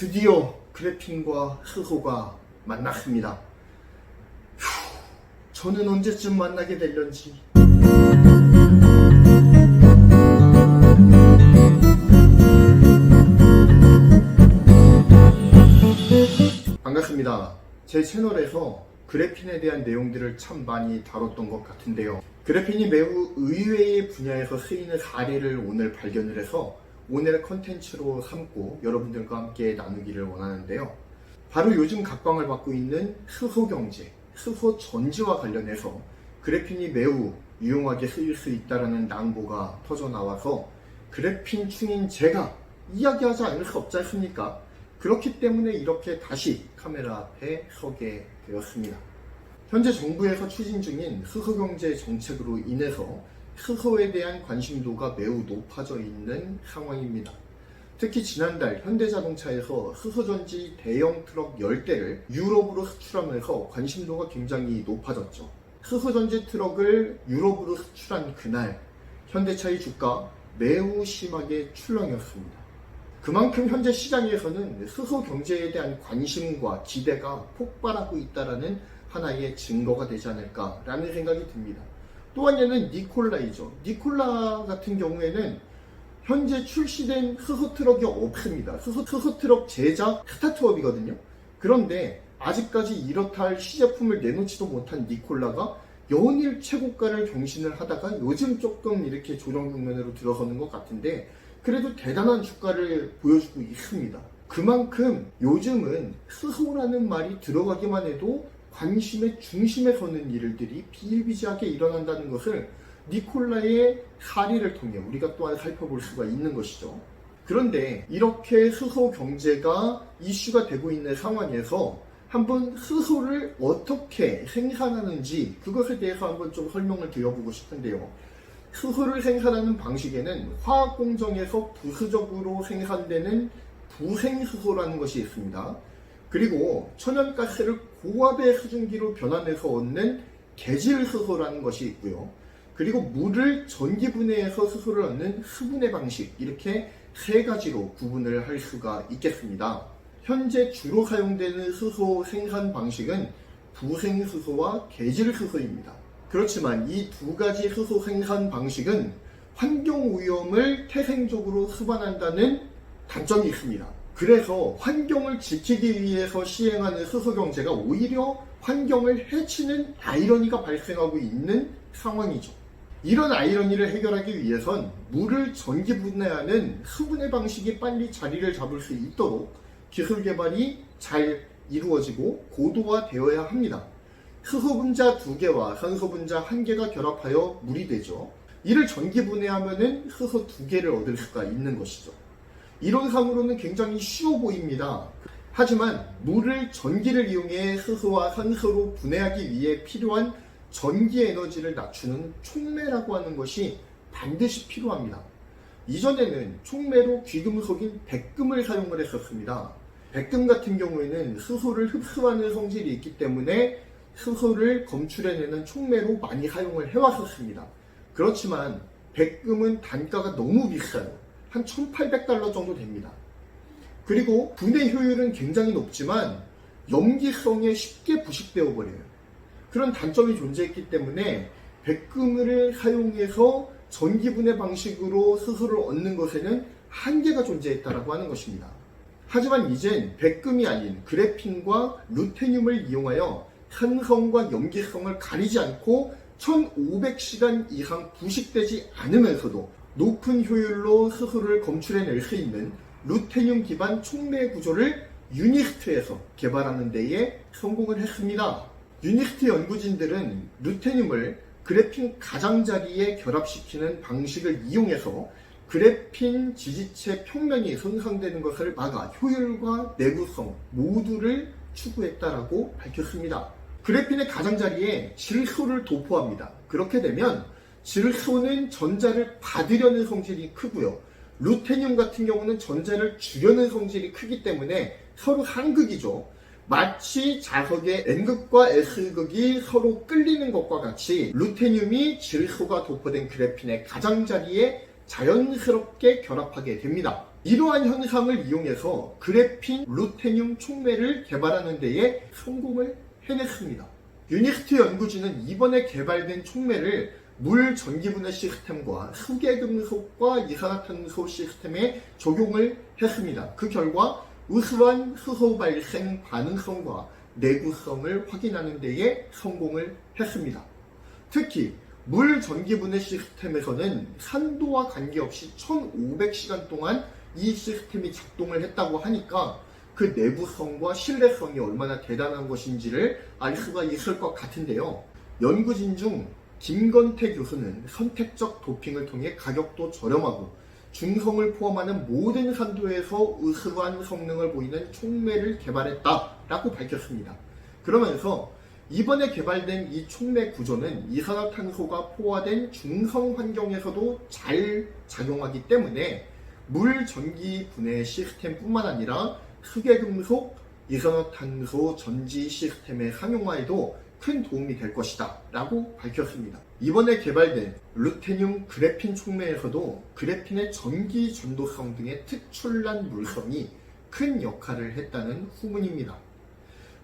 드디어 그래핀과 스소가 만났습니다. 저는 언제쯤 만나게 될런지. 반갑습니다. 제 채널에서 그래핀에 대한 내용들을 참 많이 다뤘던 것 같은데요. 그래핀이 매우 의외의 분야에서 쓰이는 사례를 오늘 발견을 해서 오늘의 컨텐츠로 삼고 여러분들과 함께 나누기를 원하는데요. 바로 요즘 각광을 받고 있는 수소경제, 수소전지와 관련해서 그래핀이 매우 유용하게 쓰일 수 있다는 낭보가 터져나와서 그래핀 충인 제가 이야기하지 않을 수 없지 않습니까? 그렇기 때문에 이렇게 다시 카메라 앞에 서게 되었습니다. 현재 정부에서 추진 중인 수소경제 정책으로 인해서 수소에 대한 관심도가 매우 높아져 있는 상황입니다. 특히 지난달 현대자동차에서 수소전지 대형 트럭 10대를 유럽으로 수출하면서 관심도가 굉장히 높아졌죠. 수소전지 트럭을 유럽으로 수출한 그날 현대차의 주가 매우 심하게 출렁였습니다. 그만큼 현재 시장에서는 수소 경제에 대한 관심과 기대가 폭발하고 있다는 하나의 증거가 되지 않을까라는 생각이 듭니다. 또 하나는 니콜라이죠. 니콜라 같은 경우에는 현재 출시된 수소 트럭이 없습니다. 수소 트럭 제작 스타트업이거든요. 그런데 아직까지 이렇다 할 시제품을 내놓지도 못한 니콜라가 연일 최고가를 경신을 하다가 요즘 조금 이렇게 조정 국면으로 들어서는 것 같은데 그래도 대단한 주가를 보여주고 있습니다. 그만큼 요즘은 수소라는 말이 들어가기만 해도 관심의 중심에 서는 일들이 비일비재하게 일어난다는 것을 니콜라의 사례를 통해 우리가 또한 살펴볼 수가 있는 것이죠. 그런데 이렇게 수소 경제가 이슈가 되고 있는 상황에서 한번 수소를 어떻게 생산하는지 그것에 대해서 한번 좀 설명을 드려보고 싶은데요. 수소를 생산하는 방식에는 화학 공정에서 부수적으로 생산되는 부생수소라는 것이 있습니다. 그리고 천연가스를 고압의 수증기로 변환해서 얻는 계질수소라는 것이 있고요. 그리고 물을 전기분해해서 수소를 얻는 수분해 방식, 이렇게 세 가지로 구분을 할 수가 있겠습니다. 현재 주로 사용되는 수소 생산 방식은 부생수소와 계질수소입니다. 그렇지만 이 두 가지 수소 생산 방식은 환경오염을 태생적으로 수반한다는 단점이 있습니다. 그래서 환경을 지키기 위해서 시행하는 수소경제가 오히려 환경을 해치는 아이러니가 발생하고 있는 상황이죠. 이런 아이러니를 해결하기 위해선 물을 전기분해하는 수분해 방식이 빨리 자리를 잡을 수 있도록 기술 개발이 잘 이루어지고 고도화되어야 합니다. 수소 분자 2개와 산소 분자 1개가 결합하여 물이 되죠. 이를 전기분해하면은 수소 2개를 얻을 수가 있는 것이죠. 이론상으로는 굉장히 쉬워 보입니다. 하지만 물을 전기를 이용해 수소와 산소로 분해하기 위해 필요한 전기 에너지를 낮추는 촉매라고 하는 것이 반드시 필요합니다. 이전에는 촉매로 귀금속인 백금을 사용을 했었습니다. 백금 같은 경우에는 수소를 흡수하는 성질이 있기 때문에 수소를 검출해내는 촉매로 많이 사용을 해왔었습니다. 그렇지만 백금은 단가가 너무 비싸요. 한 1,800달러 정도 됩니다. 그리고 분해 효율은 굉장히 높지만 염기성에 쉽게 부식되어 버려요. 그런 단점이 존재했기 때문에 백금을 사용해서 전기분해 방식으로 수소를 얻는 것에는 한계가 존재했다고 하는 것입니다. 하지만 이젠 백금이 아닌 그래핀과 루테늄을 이용하여 산성과 염기성을 가리지 않고 1500시간 이상 부식되지 않으면서도 높은 효율로 수소를 검출해낼 수 있는 루테늄 기반 촉매 구조를 유니스트에서 개발하는 데에 성공을 했습니다. 유니스트 연구진들은 루테늄을 그래핀 가장자리에 결합시키는 방식을 이용해서 그래핀 지지체 평면이 손상되는 것을 막아 효율과 내구성 모두를 추구했다라고 밝혔습니다. 그래핀의 가장자리에 질소를 도포합니다. 그렇게 되면 질소는 전자를 받으려는 성질이 크고요. 루테늄 같은 경우는 전자를 주려는 성질이 크기 때문에 서로 상극이죠. 마치 자석의 N극과 S극이 서로 끌리는 것과 같이 루테늄이 질소가 도포된 그래핀의 가장자리에 자연스럽게 결합하게 됩니다. 이러한 현상을 이용해서 그래핀 루테늄 촉매를 개발하는 데에 성공을 해냈습니다. 유니스트 연구진은 이번에 개발된 촉매를 물 전기분해 시스템과 수계금속과 이산화탄소 시스템에 적용을 했습니다. 그 결과 우수한 수소 발생 반응성과 내구성을 확인하는 데에 성공을 했습니다. 특히 물 전기분해 시스템에서는 산도와 관계없이 1500시간 동안 이 시스템이 작동을 했다고 하니까 그 내구성과 신뢰성이 얼마나 대단한 것인지를 알 수가 있을 것 같은데요. 연구진 중 김건태 교수는 선택적 도핑을 통해 가격도 저렴하고 중성을 포함하는 모든 산도에서 우수한 성능을 보이는 촉매를 개발했다라고 밝혔습니다. 그러면서 이번에 개발된 이 촉매 구조는 이산화탄소가 포화된 중성 환경에서도 잘 작용하기 때문에 물 전기 분해 시스템뿐만 아니라 수계금속, 이산화탄소 전지 시스템의 상용화에도 큰 도움이 될 것이다 라고 밝혔습니다. 이번에 개발된 루테늄 그래핀 촉매에서도 그래핀의 전기 전도성 등의 특출난 물성이 큰 역할을 했다는 후문입니다.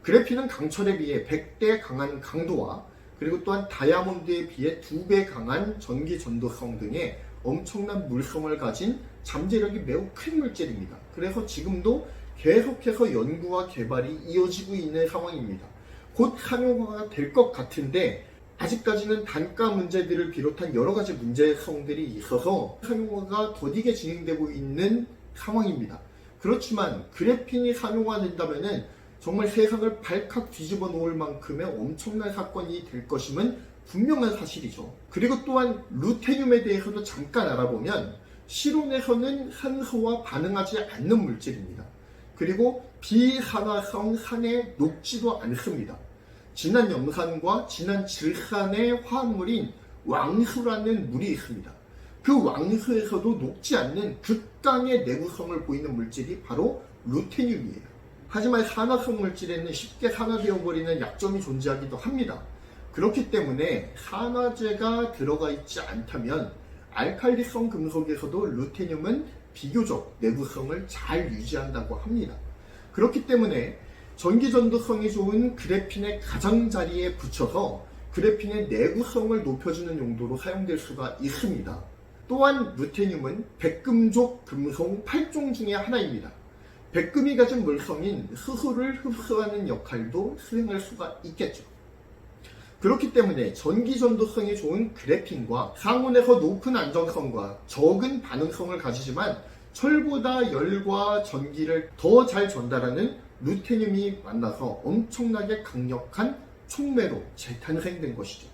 그래핀은 강철에 비해 100대 강한 강도와 그리고 또한 다이아몬드에 비해 2배 강한 전기 전도성 등의 엄청난 물성을 가진 잠재력이 매우 큰 물질입니다. 그래서 지금도 계속해서 연구와 개발이 이어지고 있는 상황입니다. 곧 상용화가 될 것 같은데 아직까지는 단가 문제들을 비롯한 여러 가지 문제성들이 있어서 상용화가 더디게 진행되고 있는 상황입니다. 그렇지만 그래핀이 상용화된다면 정말 세상을 발칵 뒤집어 놓을 만큼의 엄청난 사건이 될 것임은 분명한 사실이죠. 그리고 또한 루테늄에 대해서도 잠깐 알아보면 실온에서는 산소와 반응하지 않는 물질입니다. 그리고 비산화성 산에 녹지도 않습니다. 진한 염산과 진한 질산의 화합물인 왕수라는 물이 있습니다. 그 왕수에서도 녹지 않는 극강의 내구성을 보이는 물질이 바로 루테늄이에요. 하지만 산화성 물질에는 쉽게 산화되어 버리는 약점이 존재하기도 합니다. 그렇기 때문에 산화제가 들어가 있지 않다면 알칼리성 금속에서도 루테늄은 비교적 내구성을 잘 유지한다고 합니다. 그렇기 때문에 전기전도성이 좋은 그래핀의 가장자리에 붙여서 그래핀의 내구성을 높여주는 용도로 사용될 수가 있습니다. 또한 루테늄은 백금족 금속 8종 중의 하나입니다. 백금이 가진 물성인 수소를 흡수하는 역할도 수행할 수가 있겠죠. 그렇기 때문에 전기전도성이 좋은 그래핀과 상온에서 높은 안정성과 적은 반응성을 가지지만 철보다 열과 전기를 더 잘 전달하는 루테늄이 만나서 엄청나게 강력한 촉매로 재탄생된 것이죠.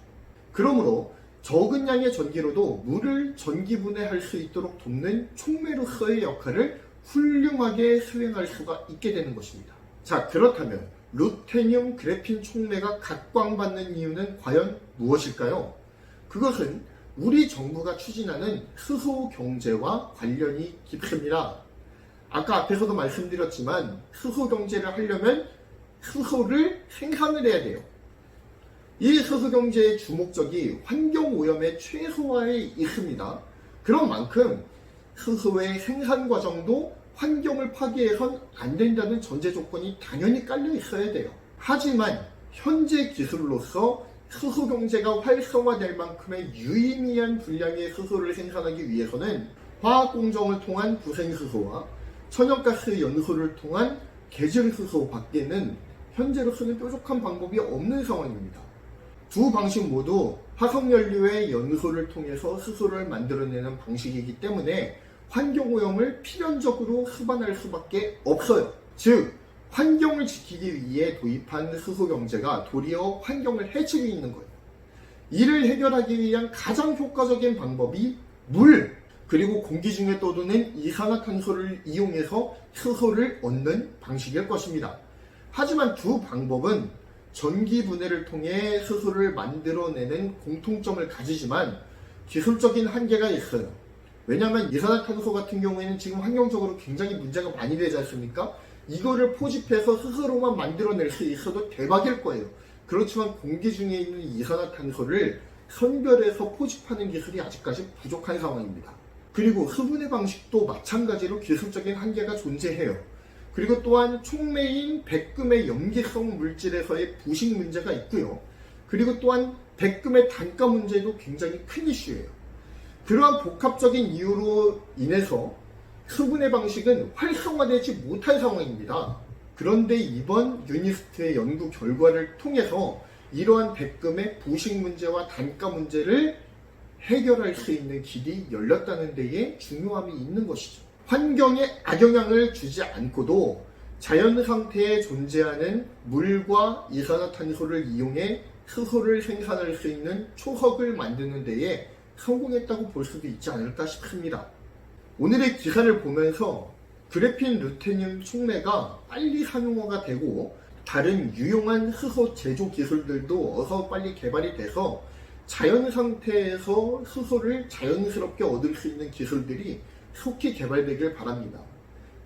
그러므로 적은 양의 전기로도 물을 전기분해할 수 있도록 돕는 촉매로서의 역할을 훌륭하게 수행할 수가 있게 되는 것입니다. 자, 그렇다면 루테늄 그래핀 촉매가 각광받는 이유는 과연 무엇일까요? 그것은 우리 정부가 추진하는 수소 경제와 관련이 깊습니다. 아까 앞에서도 말씀드렸지만 수소 경제를 하려면 수소를 생산을 해야 돼요. 이 수소 경제의 주목적이 환경 오염의 최소화에 있습니다. 그런 만큼 수소의 생산 과정도 환경을 파괴해선 안 된다는 전제 조건이 당연히 깔려 있어야 돼요. 하지만 현재 기술로서 수소 경제가 활성화될 만큼의 유의미한 분량의 수소를 생산하기 위해서는 화학 공정을 통한 부생수소와 천연가스 연소를 통한 계층수소 밖에는 현재로서는 뾰족한 방법이 없는 상황입니다. 두 방식 모두 화석연료의 연소를 통해서 수소를 만들어내는 방식이기 때문에 환경오염을 필연적으로 수반할 수밖에 없어요. 즉, 환경을 지키기 위해 도입한 수소경제가 도리어 환경을 해치고 있는 거예요. 이를 해결하기 위한 가장 효과적인 방법이 물, 그리고 공기 중에 떠도는 이산화탄소를 이용해서 수소를 얻는 방식일 것입니다. 하지만 두 방법은 전기 분해를 통해 수소를 만들어내는 공통점을 가지지만 기술적인 한계가 있어요. 왜냐하면 이산화탄소 같은 경우에는 지금 환경적으로 굉장히 문제가 많이 되지 않습니까? 이거를 포집해서 스스로만 만들어낼 수 있어도 대박일 거예요. 그렇지만 공기 중에 있는 이산화탄소를 선별해서 포집하는 기술이 아직까지 부족한 상황입니다. 그리고 흡은의 방식도 마찬가지로 기술적인 한계가 존재해요. 그리고 또한 촉매인 백금의 염기성 물질에서의 부식 문제가 있고요. 그리고 또한 백금의 단가 문제도 굉장히 큰 이슈예요. 그러한 복합적인 이유로 인해서 흡은의 방식은 활성화되지 못할 상황입니다. 그런데 이번 유니스트의 연구 결과를 통해서 이러한 백금의 부식 문제와 단가 문제를 해결할 수 있는 길이 열렸다는 데에 중요함이 있는 것이죠. 환경에 악영향을 주지 않고도 자연 상태에 존재하는 물과 이산화탄소를 이용해 수소를 생산할 수 있는 초석을 만드는 데에 성공했다고 볼 수도 있지 않을까 싶습니다. 오늘의 기사를 보면서 그래핀 루테늄 촉매가 빨리 상용화가 되고 다른 유용한 수소 제조 기술들도 어서 빨리 개발이 돼서 자연 상태에서 수소를 자연스럽게 얻을 수 있는 기술들이 속히 개발되길 바랍니다.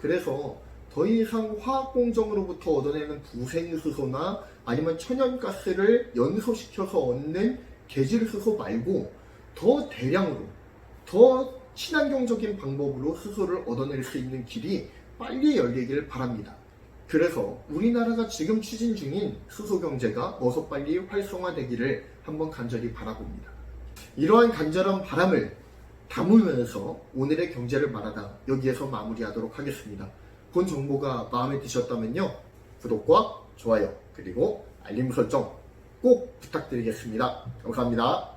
그래서 더 이상 화학공정으로부터 얻어내는 부생수소나 아니면 천연가스를 연소시켜서 얻는 계질수소 말고 더 대량으로, 더 친환경적인 방법으로 수소를 얻어낼 수 있는 길이 빨리 열리길 바랍니다. 그래서 우리나라가 지금 추진 중인 수소 경제가 어서 빨리 활성화되기를 한번 간절히 바라봅니다. 이러한 간절한 바람을 담으면서 오늘의 경제를 말하다 여기에서 마무리하도록 하겠습니다. 본 정보가 마음에 드셨다면요, 구독과 좋아요 그리고 알림 설정 꼭 부탁드리겠습니다. 감사합니다.